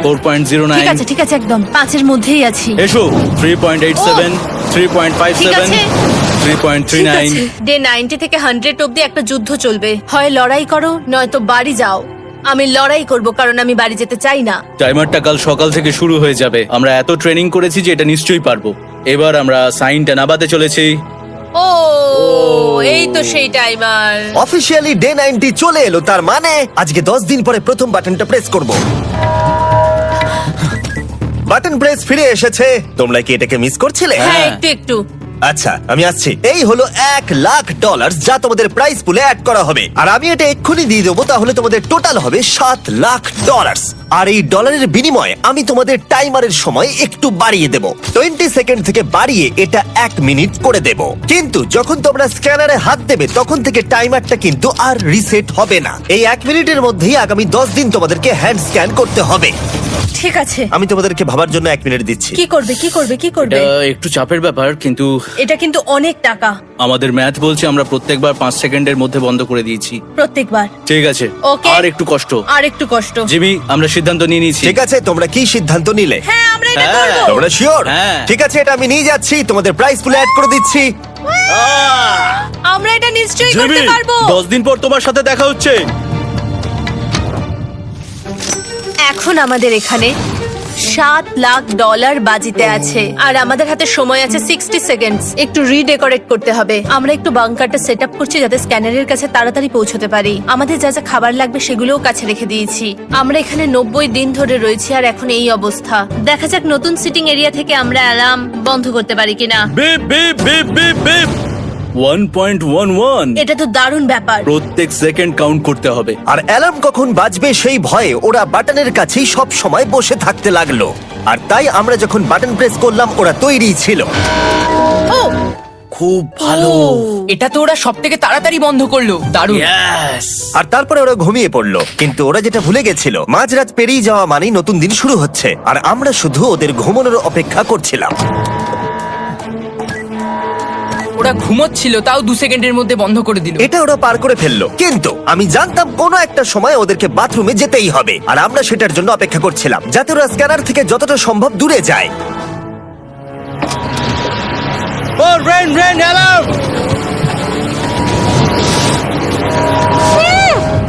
4.09। ঠিক আছে, ঠিক আছে, একদম 5 এর মধ্যেই আছি। এসো 3.87, 3.57, ঠিক আছে। 3.39। ডে 90 থেকে 100 অব্দি একটা যুদ্ধ চলবে। হয় লড়াই করো, নয়তো বাড়ি যাও। আমি লড়াই করব, কারণ আমি বাড়ি যেতে চাই না। টাইমারটা কাল সকাল থেকে শুরু হয়ে যাবে। আমরা এত ট্রেনিং করেছি যে এটা নিশ্চয়ই পারবো। এবার আমরা সাইনটা নামাতে চলেছি। ও এই তো সেই টাইমার। অফিসিয়ালি ডে 90 চলে এলো, তার মানে আজকে 10 দিন পরে প্রথম বাটনটা প্রেস করব। বাটন প্রেস ফিরে এসেছে। তোমরা কি এটাকে মিস করছিলে? হ্যাঁ, একটু একটু। আচ্ছা, আমি আসছি। এই হলো $1,00,000 যা তোমাদের প্রাইস পুলে অ্যাড করা হবে। আর আমি এটা এক্ষুনি দিয়ে দেবো, তাহলে তোমাদের টোটাল হবে $7,00,000। আর এই ডলারের বিনিময়ে আমি তোমাদের টাইমারের সময় একটু বাড়িয়ে দেব। 20 সেকেন্ড থেকে বাড়িয়ে এটা 1 মিনিট করে দেব। কিন্তু যখন তোমরা স্ক্যানারে হাত দেবে তখন থেকে টাইমারটা কিন্তু আর রিসেট হবে না। এই 1 মিনিটের মধ্যেই আগামী 10 দিন তোমাদেরকে হ্যান্ড স্ক্যান করতে হবে। ঠিক আছে। আমি তোমাদেরকে ভাবার জন্য 1 মিনিট দিচ্ছি। কি করবে, কি করবে, কি করবে? এটা একটু চাপের ব্যাপার, কিন্তু এটা কিন্তু অনেক টাকা। আমাদের ম্যাথ বলছে আমরা প্রত্যেকবার 5 সেকেন্ডের মধ্যে বন্ধ করে দিয়েছি। প্রত্যেকবার। ঠিক আছে, Okay. আর একটু কষ্ট। আর একটু কষ্ট। জিমি, আমরা সিদ্ধান্ত নিয়ে নিয়েছি। ঠিক আছে, তোমরা কি সিদ্ধান্ত নিলে? হ্যাঁ, আমরা এটা হ্যাঁ। করব। তোমরা শিওর? হ্যাঁ। ঠিক আছে, এটা আমি নিয়ে যাচ্ছি, তোমাদের প্রাইস পুলে অ্যাড করে দিচ্ছি। আমরা এটা নিশ্চয়ই জিমি, করতে পারবো। 10 দিন পর তোমার সাথে দেখা হচ্ছে। এখন আমাদের এখানে $7,00,000 বাজিতে আছে, আর আমাদের হাতে সময় আছে 60 সেকেন্ডস। একটু রিডেকোরেট করতে হবে। আমরা একটু বাংকারটা সেট আপ করছি যাতে স্ক্যানারের কাছে তাড়াতাড়ি পৌঁছতে পারি। আমাদের যা যা খাবার লাগবে সেগুলোও কাছে রেখে দিয়েছি। আমরা এখানে 90 দিন ধরে রয়েছি, আর এখন এই অবস্থা। দেখা যাক নতুন সিটিং এরিয়া থেকে আমরা অ্যালার্ম বন্ধ করতে পারি কিনা। Beep beep beep beep beep 1.11। এটা তো দারুণ ব্যাপার। প্রত্যেক সেকেন্ড কাউন্ট করতে হবে। আর অ্যালার্ম কখন বাজবে সেই ভয়ে ওরা বাটনের কাছেই সব সময় বসে থাকতে লাগলো। আর তাই আমরা যখন বাটন প্রেস করলাম ওরা তৈরি ছিল। ও খুব ভালো। এটা তো ওরা সব থেকে তাড়াতাড়ি বন্ধ করলো। দারুণ। ইয়েস। আর তারপরে ওরা ঘুমিয়ে পড়লো। কিন্তু ওরা যেটা ভুলে গেছিল, মাঝরাত পেরিয়ে যাওয়া মানেই নতুন দিন শুরু হচ্ছে। আর আমরা শুধু ওদের ঘুমানোর অপেক্ষা করছিলাম। ওরা ঘুমোচ্ছিল, তাও 2 সেকেন্ডের মধ্যে বন্ধ করে দিল। এটা ওরা পার করে ফেললো। কিন্তু আমি জানতাম কোনো একটা সময় ওদেরকে বাথরুমে যেতেই হবে, আর আমরা সেটার জন্য অপেক্ষা করছিলাম যাতে ওরা স্ক্যানার থেকে যতটা সম্ভব দূরে যায়। ও রেন রেন অ্যালার্ম।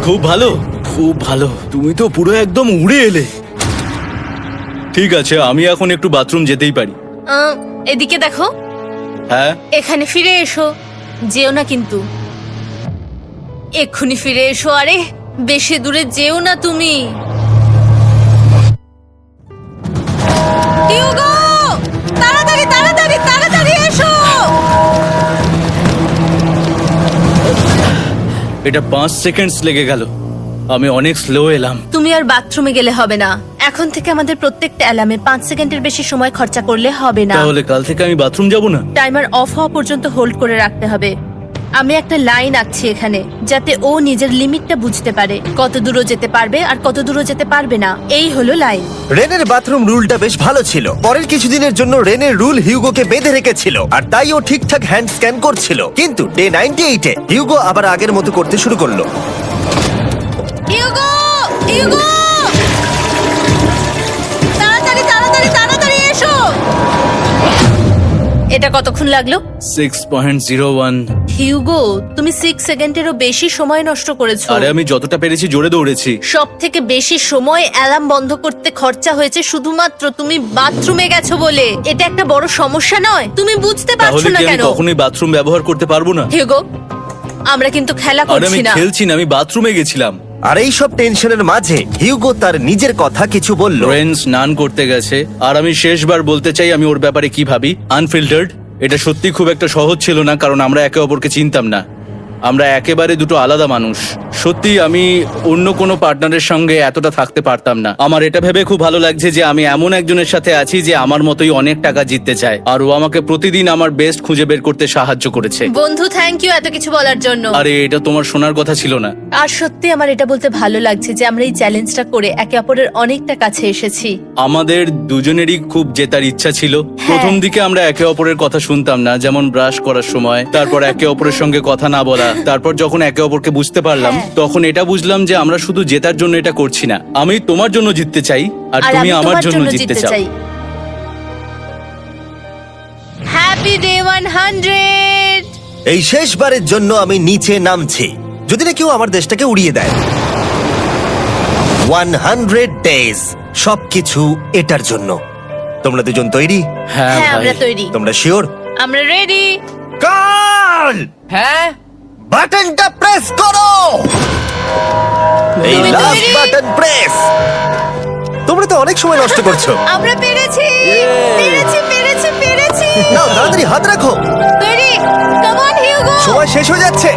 খুব ভালো, খুব ভালো। তুমি তো পুরো একদম উড়ে এলে। ঠিক আছে, আমি এখন একটু বাথরুম যেতেই পারি। এদিকে দেখো, হ্যাঁ, এখানে ফিরে এসো। যেও না কিন্তু, এক্ষুনি ফিরে এসো। আরে বেশি দূরে যেও না তুমি। টিউগো, তাড়াতাড়ি তাড়াতাড়ি তাড়াতাড়ি এসো। এটা 5 সেকেন্ডস লেগে গেল। আমি অনেক স্লো এলাম। তুমি আর বাথরুমে গেলে হবে না, এখন থেকে আমাদের প্রত্যেকটা অ্যালার্মে 5 সেকেন্ডের বেশি সময় খরচা করলে হবে না। তাহলে কাল থেকে আমি বাথরুম যাব না? টাইমার অফ হওয়া পর্যন্ত হোল্ড করে রাখতে হবে। আমি একটা লাইন আঁকছি এখানে, যাতে ও নিজের লিমিটটা বুঝতে পারে, কত দূরও যেতে পারবে আর কত দূরও যেতে পারবে না। এই হলো লাইন। রেনের বাথরুম রুলটা বেশ ভালো ছিল। পরের কিছুদিনের জন্য রেনের রুল হিউগোকে বেঁধে রেখেছিল, আর তাই ও ঠিকঠাক হ্যান্ড স্ক্যান করছিল। কিন্তু ডে 98-এ হিউগো আবার আগের মতো করতে শুরু করলো। হিউগো, হিউগো, তাড়াতাড়ি তাড়াতাড়ি তাড়াতাড়ি এসো। এটা কতক্ষণ লাগলো? 6.01। হিউগো, তুমি 6 সেকেন্ডেরও বেশি সময় নষ্ট করেছো। আরে আমি যতটা পেরেছি জোরে দৌড়েছি। সব থেকে বেশি সময় অ্যালার্ম বন্ধ করতে খরচা হয়েছে শুধুমাত্র তুমি বাথরুমে গেছো বলে। এটা একটা বড় সমস্যা নয়? তুমি বুঝতে পারছো তাহলে না কি আমি কেন? কখনোই বাথরুম ব্যবহার করতে পারবো না? হিউগো, আমরা কিন্তু খেলা আরে আমি করছি না। খেলছি না, আমি বাথরুমে গেছিলাম। আর এই সব টেনশনের মাঝে হিউগো তার নিজের কথা কিছু বলল। রেন স্নান করতে গেছে, আর আমি শেষবার বলতে চাই আমি ওর ব্যাপারে কি ভাবি। আনফিল্টার্ড, এটা সত্যি খুব একটা সহজ ছিল না, কারণ আমরা একে অপরকে চিনতাম না। আমরা একেবারে দুটো আলাদা মানুষ। সত্যি আমি অন্য কোনো পার্টনারের সঙ্গে এতটা থাকতে পারতাম না। আমার এটা ভেবে খুব ভালো লাগছে যে আমি এমন একজনের সাথে আছি যে আমার মতোই অনেক টাকা জিততে চায়, আর ও আমাকে প্রতিদিন আমার বেস্ট খুঁজে বের করতে সাহায্য করেছে। বন্ধু, থ্যাংক ইউ এত কিছু বলার জন্য। আরে এটা তোমার শোনার কথা ছিল না। আর সত্যি আমার এটা বলতে ভালো লাগছে যে আমরা এই চ্যালেঞ্জটা করে একে অপরের অনেকটা কাছে এসেছি। আমাদের দুজনেরই খুব জেতার ইচ্ছা ছিল। প্রথম দিকে আমরা একে অপরের কথা শুনতাম না, যেমন ব্রাশ করার সময়, তারপর একে অপরের সঙ্গে কথা না বলা। তারপর যখন একে অপরকে বুঝতে পারলাম, তখন এটা বুঝলাম যে আমরা শুধু জেতার জন্য এটা করছি না। আমি তোমার জন্য জিততে চাই, আর তুমি আমি আমার তোমার জন্য জিততে চাও। Happy day 100। এই শেষবারের জন্য আমি নিচে নামছি, যদি না কেউ আমার দেশটাকে উড়িয়ে দেয়। 100 ডেজ, সবকিছু এটার জন্য। তোমরা দুজন তৈরি? হ্যাঁ হ্যাঁ, ভাই। আমরা তৈরি, তোমরা শিওর? আমরা রেডি। কাল হ্যাঁ, বাটনটা প্রেস করো। এই তুমি লাস্ট তৈরি? Button press. তোমরা তো অনেক সময় নষ্ট করছো। আমরা পেরেছি, পেরেছি, পেরেছি, পেরেছি। নাও তাড়াতাড়ি হাত রাখো, তৈরি? Come on Hugo. সময় শেষ হয়ে যাচ্ছে।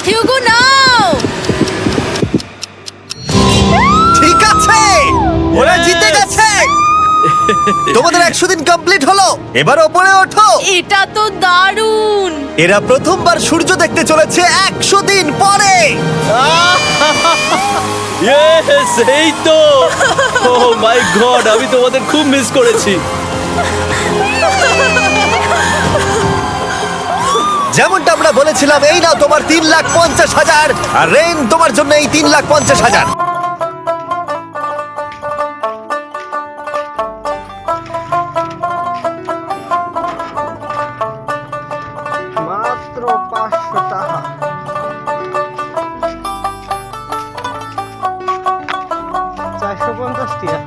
হিউগো নাও। ঠিক আছে, ওরা জিতে গেছে। তোমাদের 100 দিন কমপ্লিট হলো, এবার ওপরে ওঠো। এটা তো দারুণ। এরা প্রথমবার সূর্য দেখতে চলেছে 100 দিন পরে। Yes, এই তো। Oh my God, আমি তোমাদের খুব মিস করেছি। যেমনটা আমরা বলেছিলাম, এই নাও তোমার 3,50,000, আর রেন তোমার জন্য এই 3,50,000। মাত্র 500 টাকা। 450 টাকা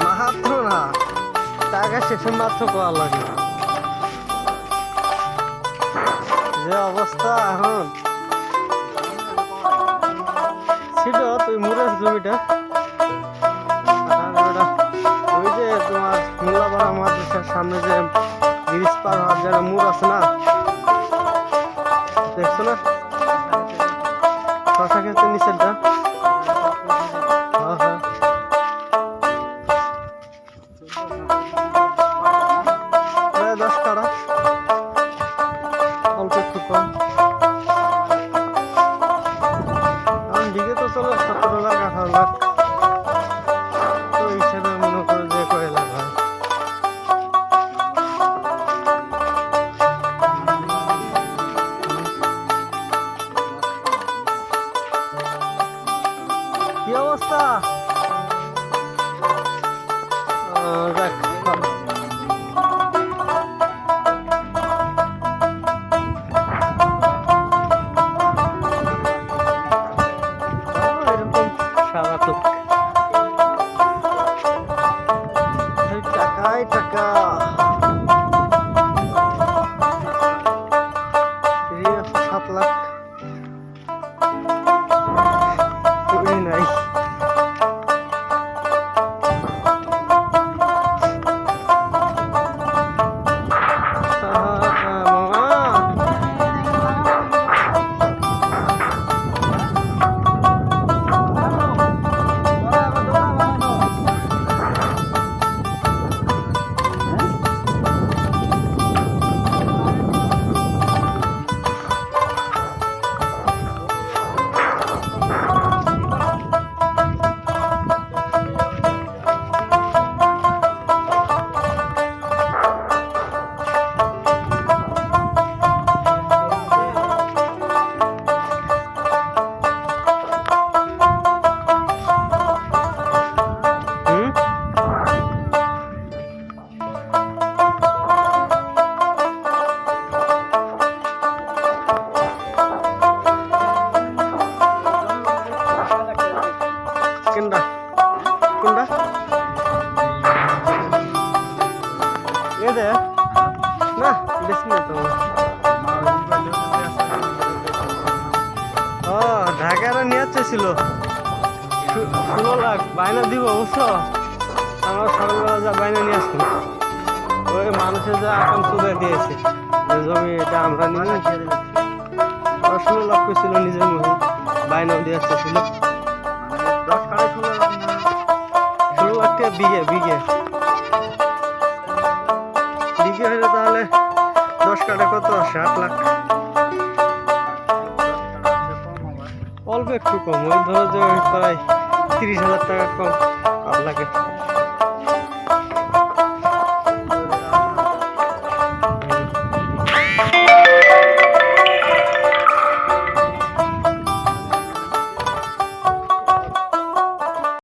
মাত্র না, টাকা শেষে মাত্র পাওয়া লাগে। যে অবস্থা এখন ছিল, তুই মুরেশ জমিটা ওই যে তোমার মোল্লাপাড়া মাদ্রাসার সামনে যে ব্রিজ পার হওয়ার জায়গা মোড় আছে না, দেখছো না শশা ক্ষেতের নিচেরটা? হ্যাঁ, হ্যাঁ। প্রায় 10 কাড়া, অল্প একটু কম। এখন দিকে তো চলো 17 লাখ 18 লাখ, তো হিসেবে মনে করো যে কয় লাখ হয়। কি অবস্থা? দেখ এরকম স্বাভাবিক। এই টাকাই টাকা। এই আছে 7 লাখ, তুই নাই। ঢাকারা নিয়ে চেয়েছিল 16 লাখ বাইনা দিব বুঝছো। আমরা সকালবেলা যা বাইনা নিয়ে আসবো, ওই মানুষের যা আকাম চুদে দিয়েছে যে জমি এটা আমরা নিয়ে 16 লাখ ছিল নিজের মুখে বাইনাও দিয়ে আসতেছিল 16 লাখ টাকা বিঘে বিঘে বিঘে হলে তাহলে 10 কাঠা কত আসে? 8 লাখ। অল্প একটু কম, ওই ধরো যে প্রায় 30,000 টাকা কম 8 লাখে।